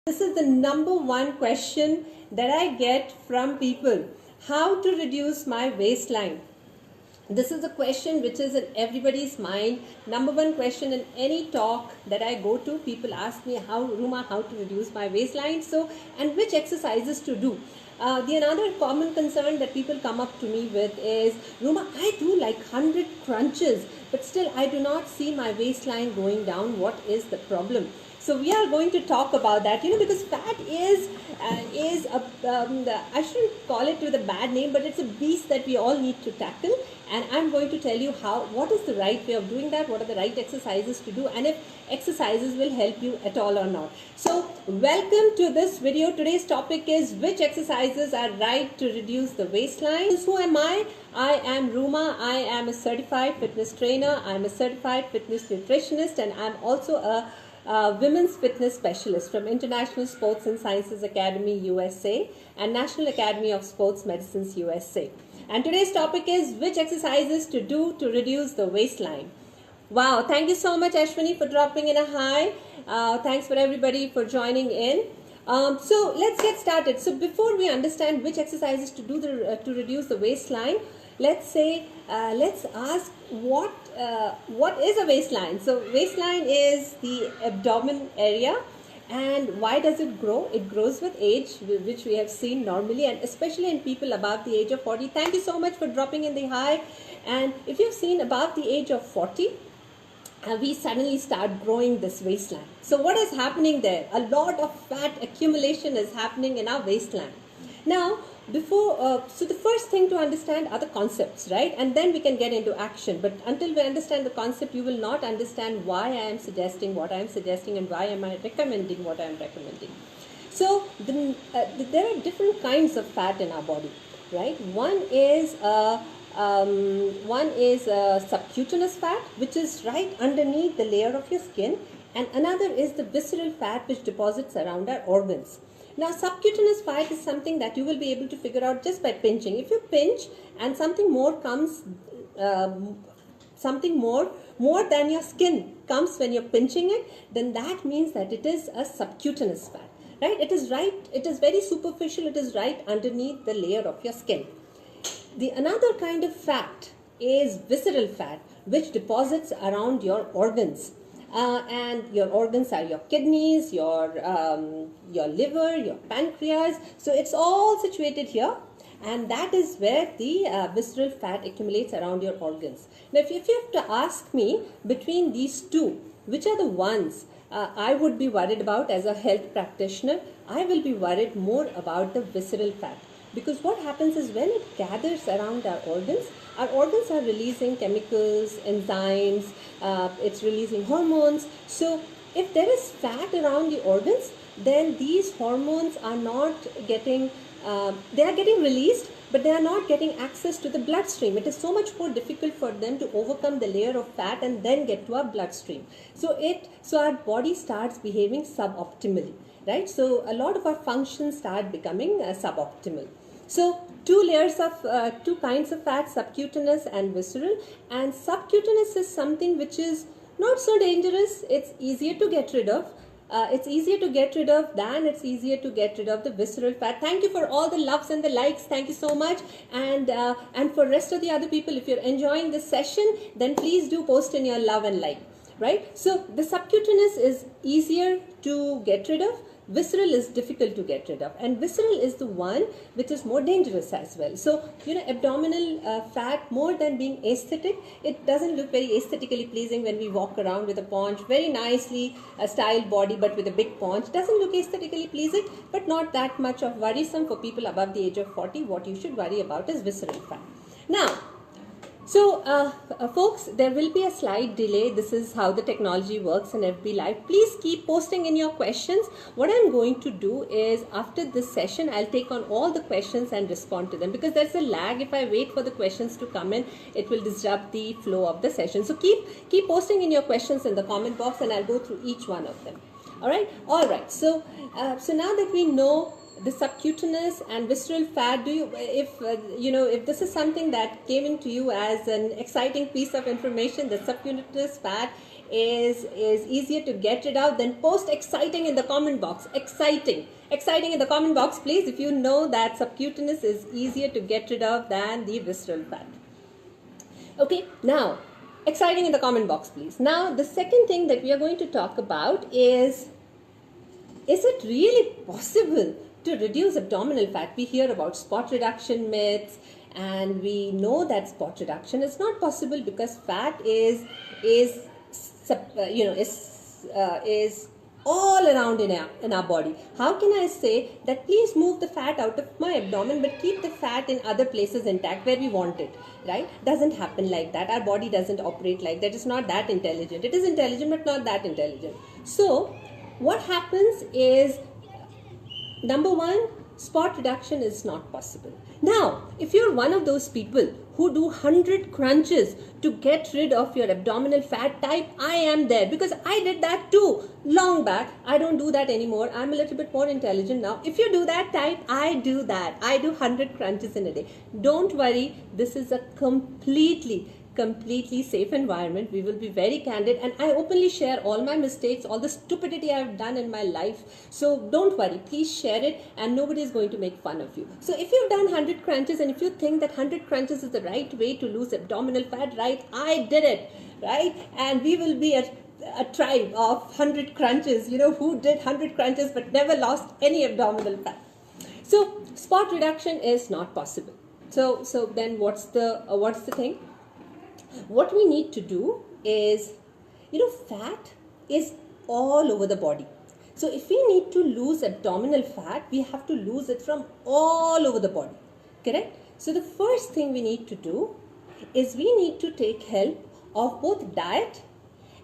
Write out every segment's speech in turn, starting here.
This is the number one question that I get from people. How to reduce my waistline? This is a question which is in everybody's mind. Number one question in any talk that I go to, people ask me, Ruma, how to reduce my waistline? And which exercises to do? The another common concern that people come up to me with is, Ruma, I do like 100 crunches, but still I do not see my waistline going down. What is the problem? So we are going to talk about that, because fat is I shouldn't call it with a bad name, but it's a beast that we all need to tackle. And I'm going to tell you what is the right way of doing that, what are the right exercises to do, and if exercises will help you at all or not. So welcome to this video. Today's topic is which exercises are right to reduce the waistline. Who am I? I am Ruma. I am a certified fitness trainer. I'm a certified fitness nutritionist, and I'm also a women's fitness specialist from International Sports and Sciences Academy USA and National Academy of Sports Medicines USA. And today's topic is which exercises to do to reduce the waistline. Wow, thank you so much, Ashwini, for dropping in a hi. Thanks for everybody for joining in. So let's get started. So before we understand which exercises to do to reduce the waistline, let's ask what is a waistline. So waistline is the abdomen area. And why does it grow? It grows with age, which we have seen normally, and especially in people above the age of 40. Thank you so much for dropping in the hi. And if you've seen above the age of 40, we suddenly start growing this waistline. So what is happening there? A lot of fat accumulation is happening in our waistline. Now, so the first thing to understand are the concepts, right? And then we can get into action. But until we understand the concept, you will not understand why I am suggesting what I am suggesting and why am I recommending what I am recommending. So there are different kinds of fat in our body, right? One is subcutaneous fat, which is right underneath the layer of your skin, and another is the visceral fat, which deposits around our organs. Now, subcutaneous fat is something that you will be able to figure out just by pinching. If you pinch and something more comes, something more than your skin comes when you're pinching it, then that means that it is a subcutaneous fat, right? It is very superficial, it is right underneath the layer of your skin. The another kind of fat is visceral fat, which deposits around your organs. And your organs are your kidneys, your liver, your pancreas. So it's all situated here, and that is where the visceral fat accumulates around your organs. Now, if you have to ask me between these two, which are the ones I would be worried about as a health practitioner, I will be worried more about the visceral fat. Because what happens is when it gathers around our organs are releasing chemicals, enzymes, it's releasing hormones. So if there is fat around the organs, then these hormones are not getting, they are getting released, but they are not getting access to the bloodstream. It is so much more difficult for them to overcome the layer of fat and then get to our bloodstream. So our body starts behaving suboptimally, right? So a lot of our functions start becoming suboptimal. So two kinds of fat, subcutaneous and visceral. And subcutaneous is something which is not so dangerous. It's easier to get rid of. It's easier to get rid of the visceral fat. Thank you for all the loves and the likes. Thank you so much. And for rest of the other people, if you're enjoying this session, then please do post in your love and like, right? So the subcutaneous is easier to get rid of. Visceral is difficult to get rid of, and visceral is the one which is more dangerous as well. So, abdominal fat, more than being aesthetic, it doesn't look very aesthetically pleasing when we walk around with a paunch, very nicely styled body but with a big paunch. Doesn't look aesthetically pleasing, but not that much of worrisome for people above the age of 40. What you should worry about is visceral fat. Now, so, folks, there will be a slight delay. This is how the technology works in FB Live. Please keep posting in your questions. What I'm going to do is, after this session, I'll take on all the questions and respond to them, because there's a lag. If I wait for the questions to come in, it will disrupt the flow of the session. So keep posting in your questions in the comment box, and I'll go through each one of them. All right. So now that we know the subcutaneous and visceral fat, if this is something that came into you as an exciting piece of information, the subcutaneous fat is easier to get rid of, then post exciting in the comment box. Exciting in the comment box, please, if you know that subcutaneous is easier to get rid of than the visceral fat. Okay, now exciting in the comment box, please. Now the second thing that we are going to talk about is it really possible to reduce abdominal fat? We hear about spot reduction myths, and we know that spot reduction is not possible because fat is all around in our body. How can I say that please move the fat out of my abdomen but keep the fat in other places intact where we want it, right? Doesn't happen like that. Our body doesn't operate like that. It's not that intelligent. It is intelligent but not that intelligent. So what happens is, number one, spot reduction is not possible. Now, if you're one of those people who do 100 crunches to get rid of your abdominal fat, type I am there, because I did that too long back. I don't do that anymore. I'm a little bit more intelligent now. If you do that, type I do that. I do 100 crunches in a day. Don't worry. This is a completely safe environment. We will be very candid, and I openly share all my mistakes, all the stupidity I have done in my life. So don't worry, please share it, and nobody is going to make fun of you. So if you've done 100 crunches and if you think that 100 crunches is the right way to lose abdominal fat, right? I did it, right? And we will be a tribe of 100 crunches, who did 100 crunches but never lost any abdominal fat. So spot reduction is not possible. So then what's the thing? What we need to do is, fat is all over the body. So if we need to lose abdominal fat, we have to lose it from all over the body. Correct? So the first thing we need to do is we need to take help of both diet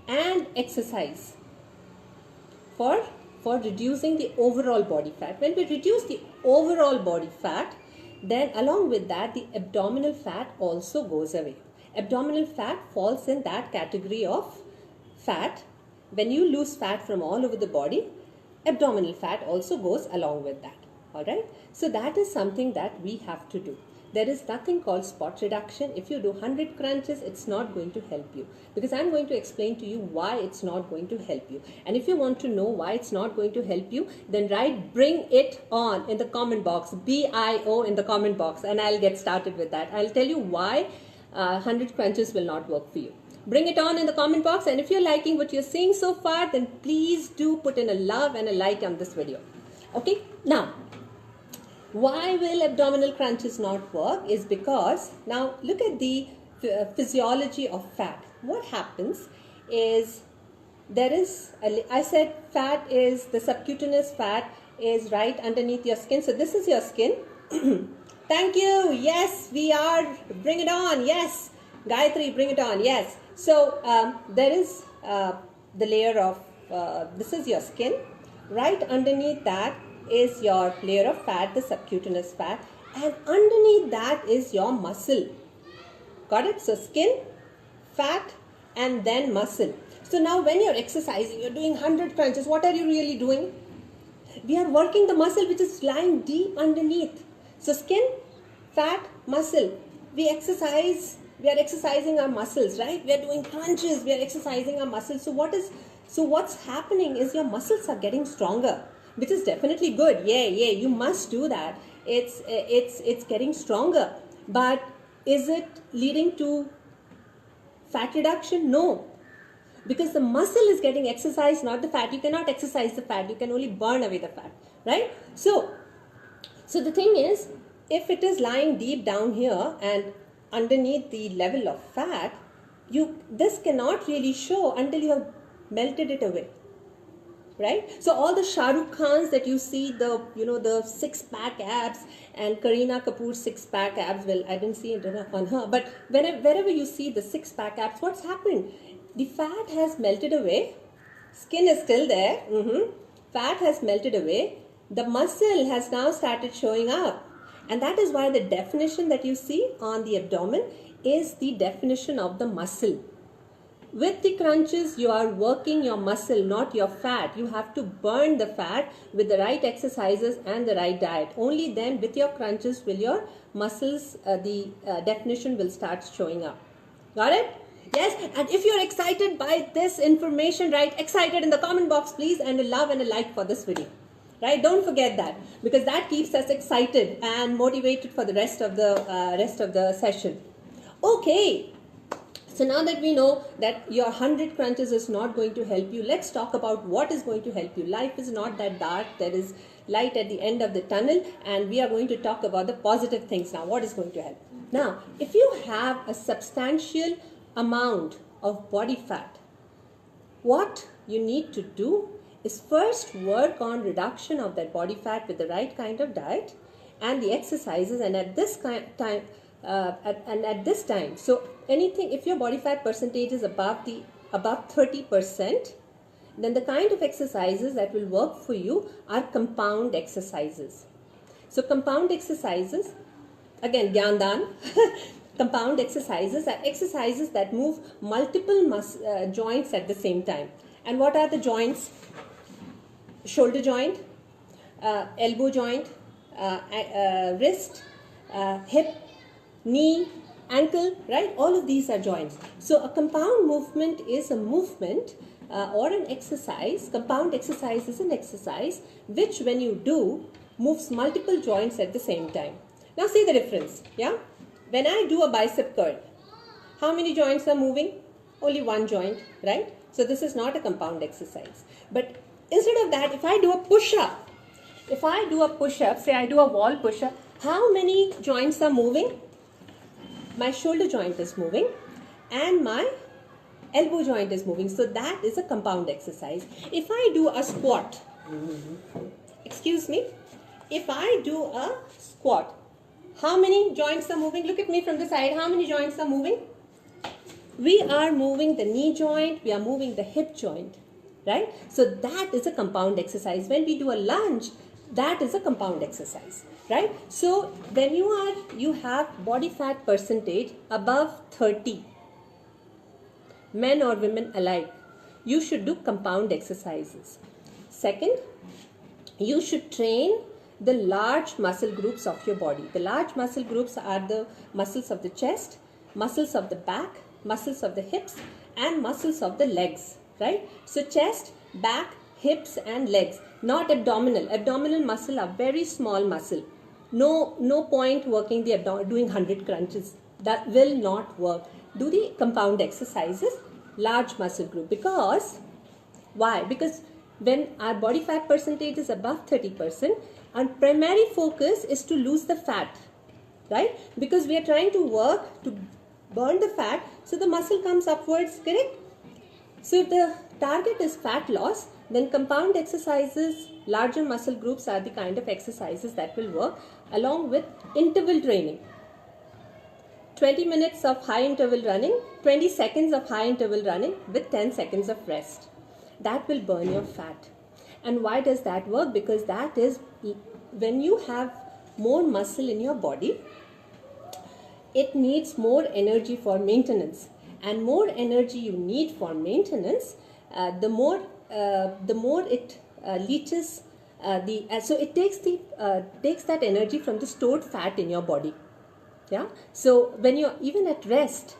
and exercise for reducing the overall body fat. When we reduce the overall body fat, then along with that, the abdominal fat also goes away. Abdominal fat falls in that category of fat. When you lose fat from all over the body, abdominal fat also goes along with that. Alright? So that is something that we have to do. There is nothing called spot reduction. If you do 100 crunches, it's not going to help you, because I'm going to explain to you why it's not going to help you. And if you want to know why it's not going to help you, then write bring it on in the comment box, BIO in the comment box, and I'll get started with that. I'll tell you why 100 crunches will not work for you. Bring it on in the comment box, and if you're liking what you're seeing so far, then please do put in a love and a like on this video. Okay, now why will abdominal crunches not work is because, now look at the physiology of fat. What happens is, I said fat is, the subcutaneous fat is right underneath your skin. So this is your skin. Thank you. Yes, we are. Bring it on. Yes. Gayatri, bring it on. Yes. So there is the layer of, this is your skin. Right underneath that is your layer of fat, the subcutaneous fat. And underneath that is your muscle. Got it? So skin, fat, and then muscle. So now when you're exercising, you're doing 100 crunches. What are you really doing? We are working the muscle which is lying deep underneath. So skin, fat, muscle. We are exercising our muscles, right? We are doing crunches, we are exercising our muscles. So what's happening is your muscles are getting stronger, which is definitely good. Yeah, you must do that. It's getting stronger. But is it leading to fat reduction? No. Because the muscle is getting exercised, not the fat. You cannot exercise the fat. You can only burn away the fat, right? So the thing is, if it is lying deep down here and underneath the level of fat, this cannot really show until you have melted it away, right? So all the Shah Rukh Khans that you see, the six-pack abs, and Kareena Kapoor's six-pack abs, well, I didn't see it on her, but wherever you see the six-pack abs, what's happened? The fat has melted away, skin is still there, fat has melted away, the muscle has now started showing up. And that is why the definition that you see on the abdomen is the definition of the muscle. With the crunches, you are working your muscle, not your fat. You have to burn the fat with the right exercises and the right diet. Only then with your crunches will your muscles, the definition will start showing up. Got it? Yes, and if you're excited by this information, write excited in the comment box, please, and a love and a like for this video. Right? Don't forget that, because that keeps us excited and motivated for the rest of the session. Okay. So now that we know that your 100 crunches is not going to help you, let's talk about what is going to help you. Life is not that dark. There is light at the end of the tunnel, and we are going to talk about the positive things now. What is going to help? Now, if you have a substantial amount of body fat, what you need to do is first work on reduction of that body fat with the right kind of diet and the exercises, and at this time, so anything, if your body fat percentage is above 30%, then the kind of exercises that will work for you are compound exercises. So compound exercises, again, Gyandan, compound exercises are exercises that move multiple joints at the same time. And what are the joints? Shoulder joint, elbow joint, wrist, hip, knee, ankle, right? All of these are joints. So a compound movement is a movement or an exercise. Compound exercise is an exercise which, when you do, moves multiple joints at the same time. Now see the difference, yeah? When I do a bicep curl, how many joints are moving? Only one joint, right? So this is not a compound exercise. But instead of that, if I do a push-up, say I do a wall push-up, how many joints are moving? My shoulder joint is moving and my elbow joint is moving. So that is a compound exercise. If I do a squat, if I do a squat, how many joints are moving? Look at me from the side. How many joints are moving? We are moving the knee joint, we are moving the hip joint, right? So that is a compound exercise. When we do a lunge, that is a compound exercise, right? So when you have body fat percentage above 30, men or women alike, you should do compound exercises. Second, you should train the large muscle groups of your body. The large muscle groups are the muscles of the chest, muscles of the back, muscles of the hips, and muscles of the legs, right? So chest, back, hips and legs, not abdominal. Abdominal muscle are very small muscle. No point working the abdomen, doing 100 crunches. That will not work. Do the compound exercises, large muscle group. Because, why? Because when our body fat percentage is above 30%, our primary focus is to lose the fat, right? Because we are trying to work to burn the fat, so the muscle comes upwards, correct? So if the target is fat loss, then compound exercises, larger muscle groups are the kind of exercises that will work, along with interval training. 20 minutes of high interval running, 20 seconds of high interval running with 10 seconds of rest. That will burn your fat. And why does that work? Because that is when you have more muscle in your body, it needs more energy for maintenance. And more energy you need for maintenance, the more it leaches so it takes that energy from the stored fat in your body. Yeah. So when you're even at rest,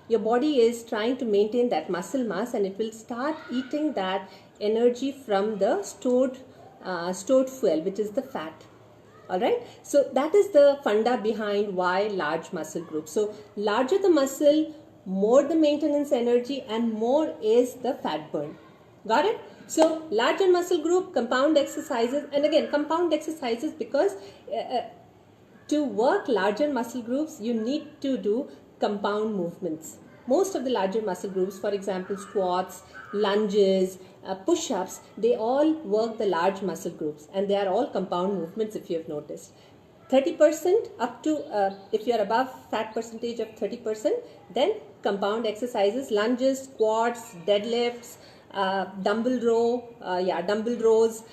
your body is trying to maintain that muscle mass, and it will start eating that energy from the stored fuel, which is the fat. All right. So that is the funda behind why large muscle groups. So larger the muscle, more the maintenance energy, and more is the fat burn. Got it? So larger muscle group, compound exercises, and again compound exercises because to work larger muscle groups, you need to do compound movements. Most of the larger muscle groups, for example, squats, lunges, push-ups, they all work the large muscle groups, and they are all compound movements if you have noticed. 30% up to, if you are above fat percentage of 30%, then compound exercises, lunges, squats, deadlifts, dumbbell rows,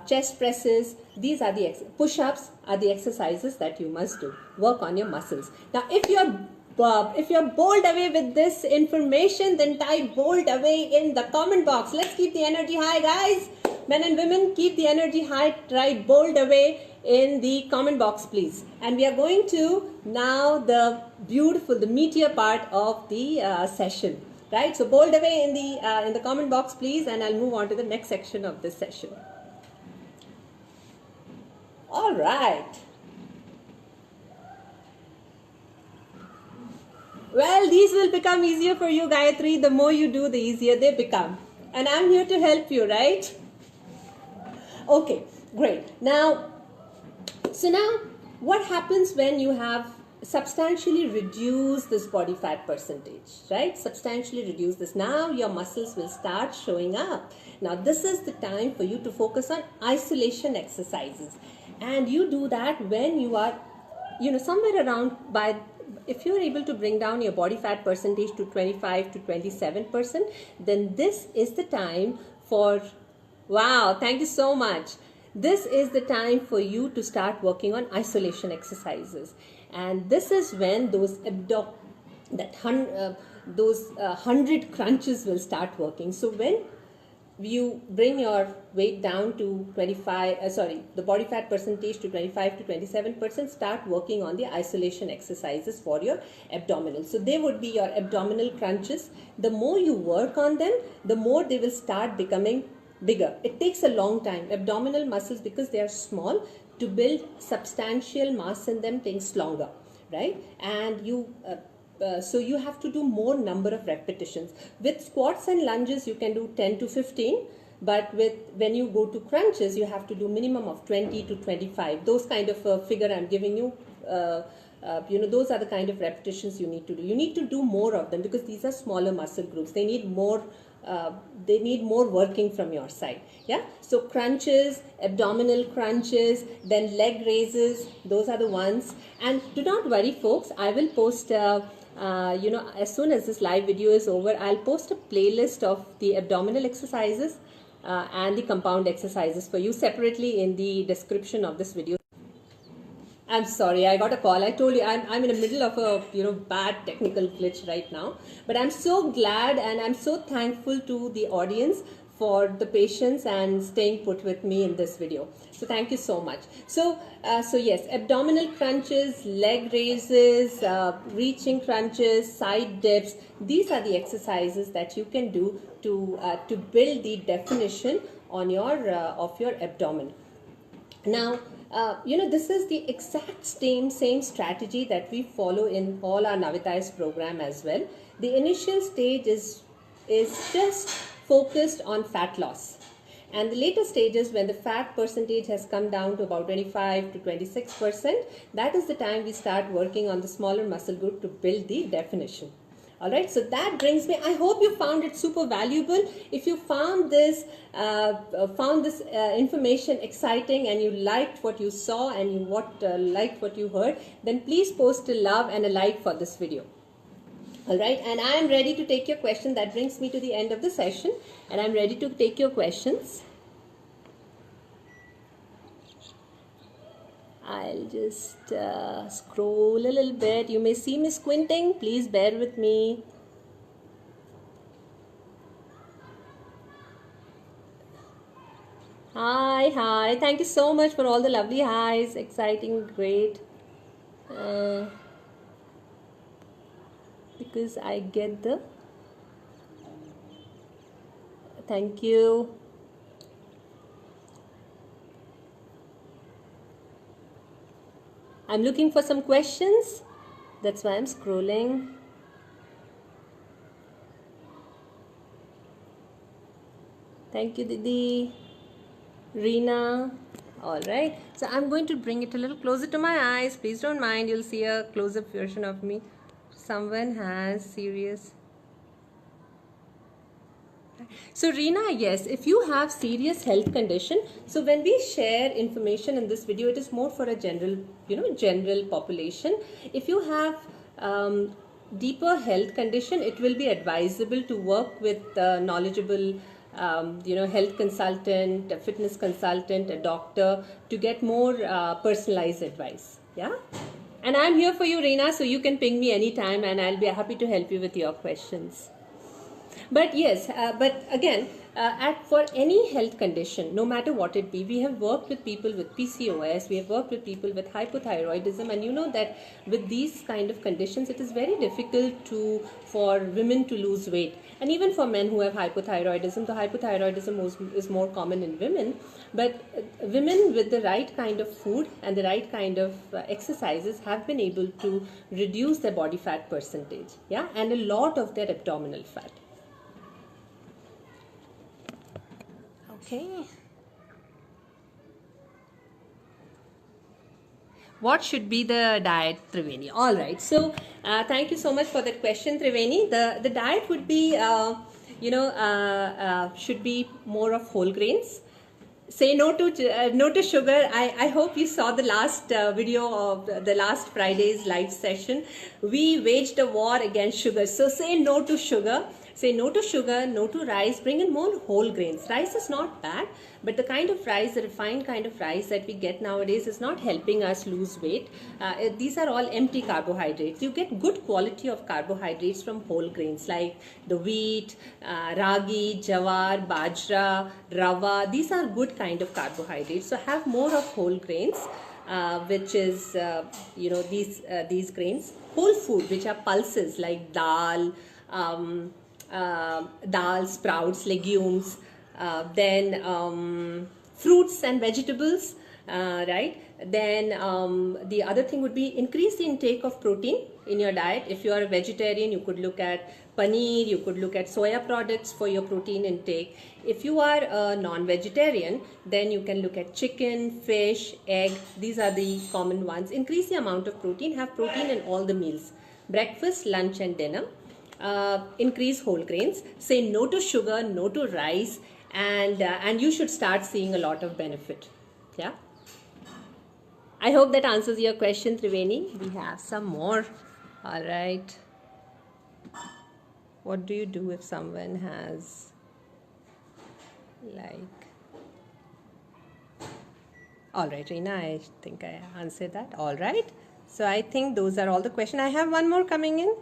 chest presses. These are the push-ups are the exercises that you must do. Work on your muscles. Now, if you're bowled away with this information, then type bowled away in the comment box. Let's keep the energy high, guys. Men and women, keep the energy high, write bold away in the comment box, please. And we are going to now the beautiful, the meatier part of the session, right? So bold away in the comment box, please, and I'll move on to the next section of this session. All right. Well, these will become easier for you, Gayatri. The more you do, the easier they become. And I'm here to help you, right? Okay, great. Now, what happens when you have substantially reduced this body fat percentage, right? Substantially reduce this. Now your muscles will start showing up. Now this is the time for you to focus on isolation exercises. And you do that when you are, somewhere around if you're able to bring down your body fat percentage to 25 to 27%, then this is the time for, wow, thank you so much. This is the time for you to start working on isolation exercises. And this is when those 100 crunches will start working. So when you bring your weight down to the body fat percentage to 25 to 27%, start working on the isolation exercises for your abdominal. So they would be your abdominal crunches. The more you work on them, the more they will start becoming bigger. It takes a long time. Abdominal muscles, because they are small, to build substantial mass in them takes longer, right? And so you have to do more number of repetitions. With squats and lunges, you can do 10 to 15, but when you go to crunches, you have to do minimum of 20 to 25. Those kind of figure I'm giving you, those are the kind of repetitions you need to do. You need to do more of them because these are smaller muscle groups. They need more working from your side. Yeah, so crunches, abdominal crunches, then leg raises, those are the ones. And do not worry, folks, I will post as soon as this live video is over, I'll post a playlist of the abdominal exercises and the compound exercises for you separately in the description of this video. I'm sorry, I got a call. I told you I'm in the middle of a bad technical glitch right now. But I'm so glad and I'm so thankful to the audience for the patience and staying put with me in this video. So thank you so much. So yes, abdominal crunches, leg raises, reaching crunches, side dips. These are the exercises that you can do to build the definition on of your abdomen. Now, this is the exact same strategy that we follow in all our Navitai's program as well. The initial stage is just focused on fat loss. And the later stages, when the fat percentage has come down to about 25 to 26%, that is the time we start working on the smaller muscle group to build the definition. Alright, so that brings me, I hope you found it super valuable. If you found this information exciting and you liked what you saw and you liked what you heard, then please post a love and a like for this video. Alright, and I am ready to take your question. That brings me to the end of the session and I'm ready to take your questions. I'll just scroll a little bit. You may see me squinting. Please bear with me. Hi. Thank you so much for all the lovely highs. Exciting, great. Because I get the... Thank you. I'm looking for some questions. That's why I'm scrolling. Thank you, Didi. Reena. Alright. So I'm going to bring it a little closer to my eyes. Please don't mind. You'll see a close-up version of me. Someone has serious... So Reena, yes, if you have serious health condition, so when we share information in this video, it is more for a general, general population. If you have deeper health condition, it will be advisable to work with knowledgeable, health consultant, a fitness consultant, a doctor to get more personalized advice. Yeah. And I'm here for you, Reena, so you can ping me anytime and I'll be happy to help you with your questions. But yes, but again, for any health condition, no matter what it be, we have worked with people with PCOS, we have worked with people with hypothyroidism, and you know that with these kind of conditions, it is very difficult for women to lose weight, and even for men who have hypothyroidism. The hypothyroidism is more common in women, but women with the right kind of food and the right kind of exercises have been able to reduce their body fat percentage, yeah, and a lot of their abdominal fat. Okay. What should be the diet, Triveni? All right. So, thank you so much for that question, Triveni. The diet would be, should be more of whole grains. Say no to sugar. I hope you saw the last video of the last Friday's live session. We waged a war against sugar. So say no to sugar. Say no to sugar, no to rice, bring in more whole grains. Rice is not bad, but the kind of rice, the refined kind of rice that we get nowadays is not helping us lose weight. These are all empty carbohydrates. You get good quality of carbohydrates from whole grains like the wheat, ragi, jawar, bajra, rava. These are good kind of carbohydrates. So have more of whole grains, which is, these grains. Whole food, which are pulses like dal, dal, sprouts, legumes, then fruits and vegetables, right? Then the other thing would be increase the intake of protein in your diet. If you are a vegetarian, you could look at paneer, you could look at soya products for your protein intake. If you are a non-vegetarian, then you can look at chicken, fish, egg. These are the common ones. Increase the amount of protein. Have protein in all the meals, breakfast, lunch and dinner. Increase whole grains. Say no to sugar, no to rice, and you should start seeing a lot of benefit. Yeah. I hope that answers your question, Triveni. We have some more. All right. What do you do if someone has all right, Reena, I think I answered that. All right. So I think those are all the questions. I have one more coming in.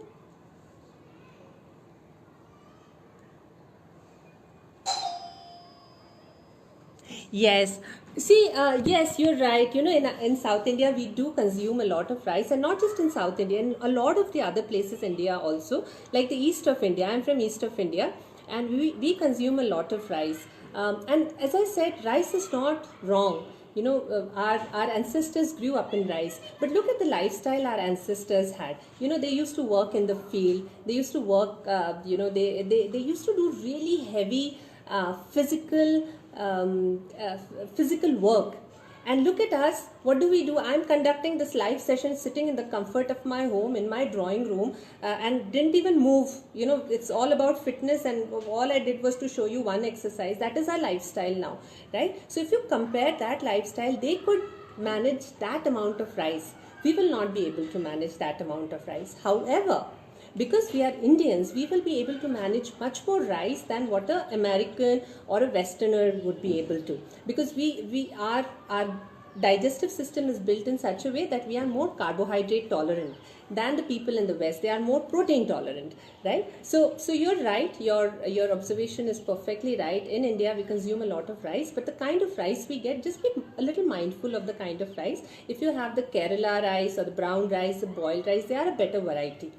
Yes. See, yes, you're right. You know, in South India, we do consume a lot of rice, and not just in South India, in a lot of the other places in India also, like the east of India. I'm from east of India, and we consume a lot of rice. And as I said, rice is not wrong. You know, our ancestors grew up in rice, but look at the lifestyle our ancestors had. You know, they used to work in the field. They used to work. They used to do really heavy physical work. And look at us, what do we do? I'm conducting this live session sitting in the comfort of my home, in my drawing room, and didn't even move. You know, it's all about fitness, and all I did was to show you one exercise. That is our lifestyle now, right? So if you compare that lifestyle, they could manage that amount of rice. We will not be able to manage that amount of rice. However, because we are Indians, we will be able to manage much more rice than what an American or a Westerner would be able to. Because our digestive system is built in such a way that we are more carbohydrate tolerant than the people in the West. They are more protein tolerant, right? So you're right. Your observation is perfectly right. In India, we consume a lot of rice, but the kind of rice we get, just be a little mindful of the kind of rice. If you have the Kerala rice or the brown rice, the boiled rice, they are a better variety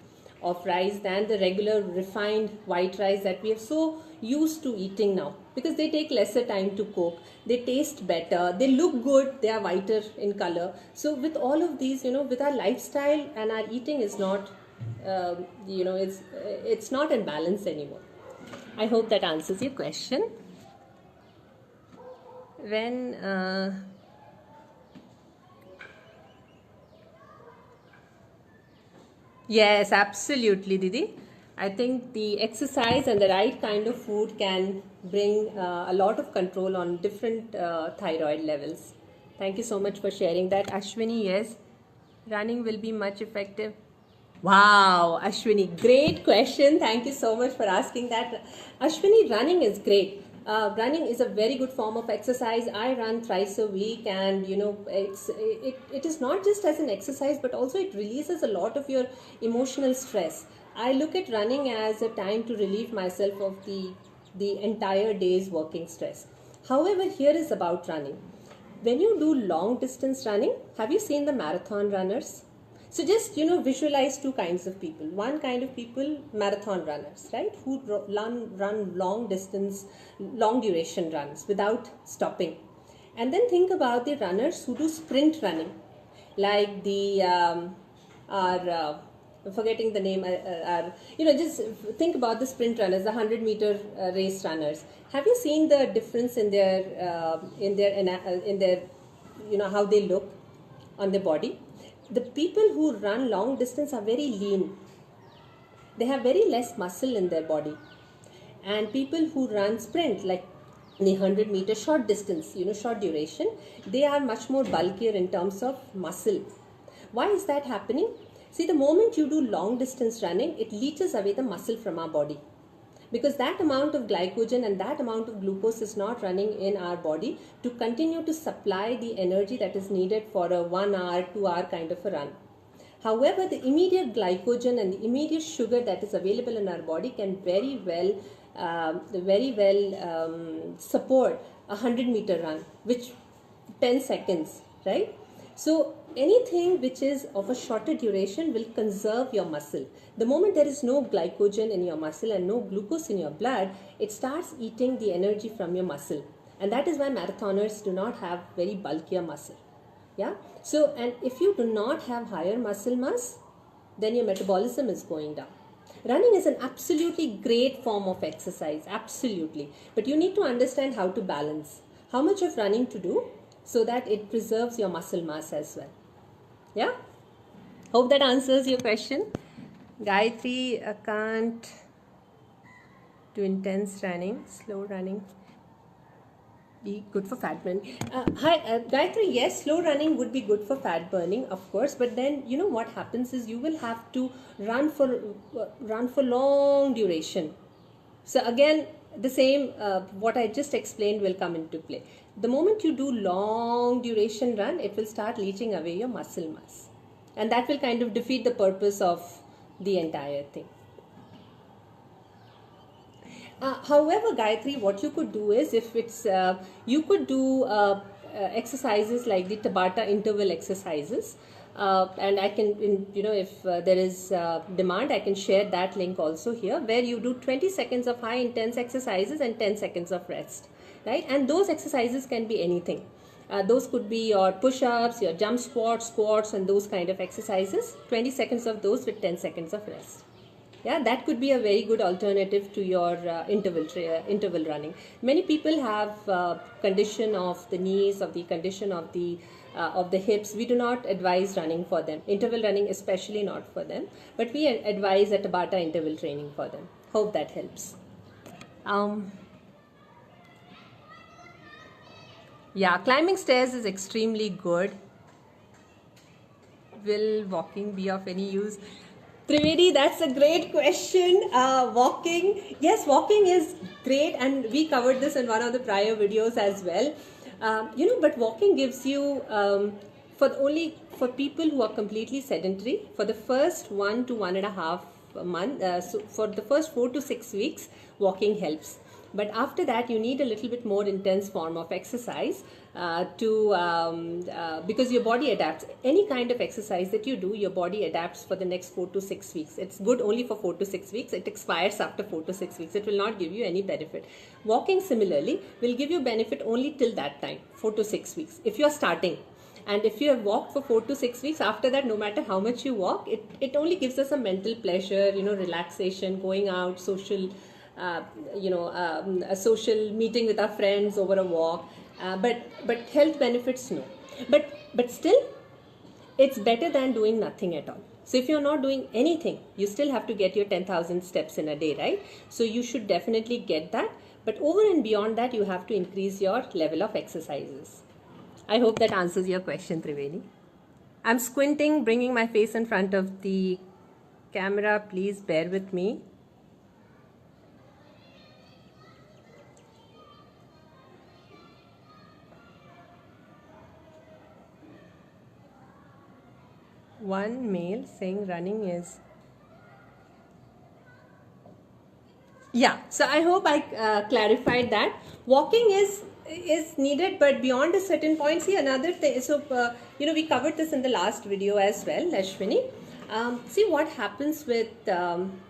of rice than the regular refined white rice that we are so used to eating now, because they take lesser time to cook, they taste better, they look good, they are whiter in color. So with all of these, you know, with our lifestyle and our eating is not it's not in balance anymore. I hope that answers your question. Yes, absolutely, Didi. I think the exercise and the right kind of food can bring a lot of control on different thyroid levels. Thank you so much for sharing that. Ashwini, yes, running will be much effective. Wow, Ashwini, great question. Thank you so much for asking that. Ashwini, running is great. Running is a very good form of exercise. I run thrice a week, and you know, it is not just as an exercise, but also it releases a lot of your emotional stress. I look at running as a time to relieve myself of the entire day's working stress. However, here is about running. When you do long distance running, have you seen the marathon runners? So just visualize two kinds of people. One kind of people, marathon runners, right, who run long distance, long duration runs without stopping. And then think about the runners who do sprint running, like the forgetting the name, just think about the sprint runners, the 100-meter race runners. Have you seen the difference in their how they look on their body? The people who run long distance are very lean. They have very less muscle in their body. And people who run sprint, like the 100-meter short distance, short duration, they are much more bulkier in terms of muscle. Why is that happening? See, the moment you do long distance running, it leaches away the muscle from our body. Because that amount of glycogen and that amount of glucose is not running in our body to continue to supply the energy that is needed for a 1 hour, 2 hour kind of a run. However, the immediate glycogen and the immediate sugar that is available in our body can very well support a 100-meter run, which 10 seconds, right? So anything which is of a shorter duration will conserve your muscle. The moment there is no glycogen in your muscle and no glucose in your blood, it starts eating the energy from your muscle. And that is why marathoners do not have very bulkier muscle. Yeah. So, and if you do not have higher muscle mass, then your metabolism is going down. Running is an absolutely great form of exercise, absolutely. But you need to understand how to balance. How much of running to do so that it preserves your muscle mass as well. Yeah? Hope that answers your question. Gayatri, can't do intense running, slow running. Be good for fat burning. Hi, Gayatri, yes, slow running would be good for fat burning, of course, but then what happens is you will have to run for long duration. So again, the same what I just explained will come into play. The moment you do long duration run, it will start leaching away your muscle mass, and that will kind of defeat the purpose of the entire thing. However, Gayatri, what you could do is, if it's you could do exercises like the Tabata interval exercises, and I can, if there is demand, I can share that link also here, where you do 20 seconds of high intense exercises and 10 seconds of rest, right? And those exercises can be anything. Those could be your push-ups, your jump squats, and those kind of exercises. 20 seconds of those with 10 seconds of rest. Yeah, that could be a very good alternative to your interval running. Many people have condition of the knees, of the condition of the hips. We do not advise running for them. Interval running especially not for them. But we advise a Tabata interval training for them. Hope that helps. Yeah, climbing stairs is extremely good. Will walking be of any use? Trivedi, that's a great question. Walking, yes, walking is great, and we covered this in one of the prior videos as well. But walking gives you, for people who are completely sedentary, for the first 1 to 1.5 months, so for the first 4 to 6 weeks, walking helps. But after that, you need a little bit more intense form of exercise because your body adapts. Any kind of exercise that you do, your body adapts for the next 4 to 6 weeks. It's good only for 4 to 6 weeks. It expires after 4 to 6 weeks. It will not give you any benefit. Walking similarly will give you benefit only till that time, 4 to 6 weeks. If you are starting, and if you have walked for 4 to 6 weeks, after that, no matter how much you walk, it only gives us a mental pleasure, relaxation, going out, social. A social meeting with our friends over a walk, but health benefits, no. But still, it's better than doing nothing at all. So if you're not doing anything, you still have to get your 10,000 steps in a day, right? So you should definitely get that. But over and beyond that, you have to increase your level of exercises. I hope that answers your question, Trivedi. I'm squinting, bringing my face in front of the camera. Please bear with me. One male saying running is Yeah, so I hope I clarified that. Walking is needed, but beyond a certain point. See, another thing. So we covered this in the last video as well, Ashwini. See what happens with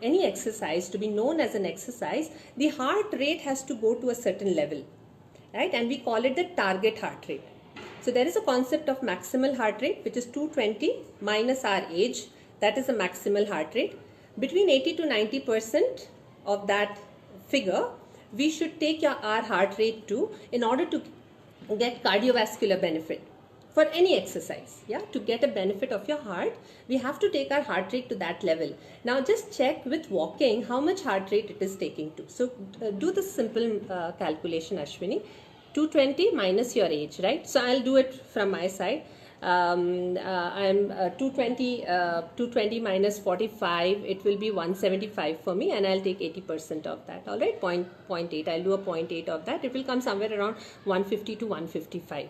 any exercise. To be known as an exercise, the heart rate has to go to a certain level, right? And we call it the target heart rate. So there is a concept of maximal heart rate, which is 220 minus our age. That is a maximal heart rate. Between 80 to 90% of that figure, we should take our heart rate to, in order to get cardiovascular benefit for any exercise. Yeah, to get a benefit of your heart, we have to take our heart rate to that level. Now just check with walking how much heart rate it is taking to. So do the simple calculation, Ashwini. 220 minus your age, right? So I'll do it from my side. I'm 220 minus 45, it will be 175 for me, and I'll take 80% of that. All right, 0.8, I'll do a 0.8 of that. It will come somewhere around 150 to 155.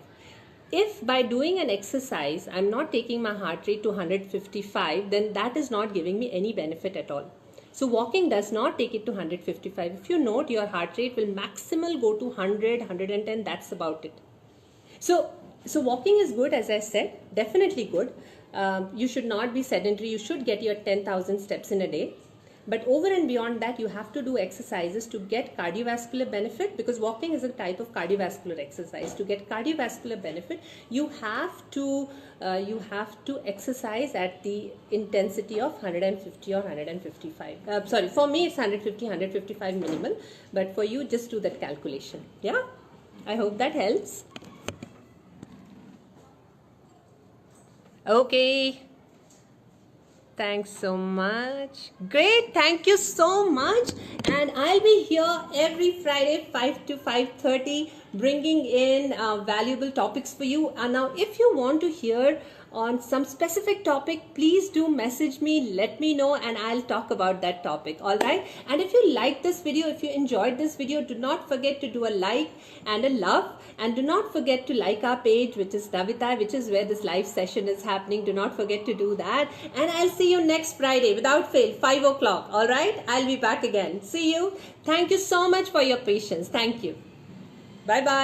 If by doing an exercise I'm not taking my heart rate to 155, then that is not giving me any benefit at all. So walking does not take it to 155. If you note, your heart rate will maximal go to 100, 110, that's about it. So walking is good, as I said, definitely good. You should not be sedentary. You should get your 10,000 steps in a day. But over and beyond that, you have to do exercises to get cardiovascular benefit, because walking is a type of cardiovascular exercise. To get cardiovascular benefit, you have to exercise at the intensity of 150 or 155. Sorry, for me it's 150, 155 minimal. But for you, just do that calculation. Yeah, I hope that helps. Okay. Thanks so much. Great. Thank you so much. And I'll be here every Friday 5 to 5:30 bringing in valuable topics for you. And now if you want to hear on some specific topic, please do message me, let me know, and I'll talk about that topic. All right. And if you like this video, if you enjoyed this video, do not forget to do a like and a love, and do not forget to like our page, which is Davita, which is where this live session is happening. Do not forget to do that. And I'll see you next Friday without fail, 5 o'clock. All right. I'll be back again. See you. Thank you so much for your patience. Thank you. Bye bye.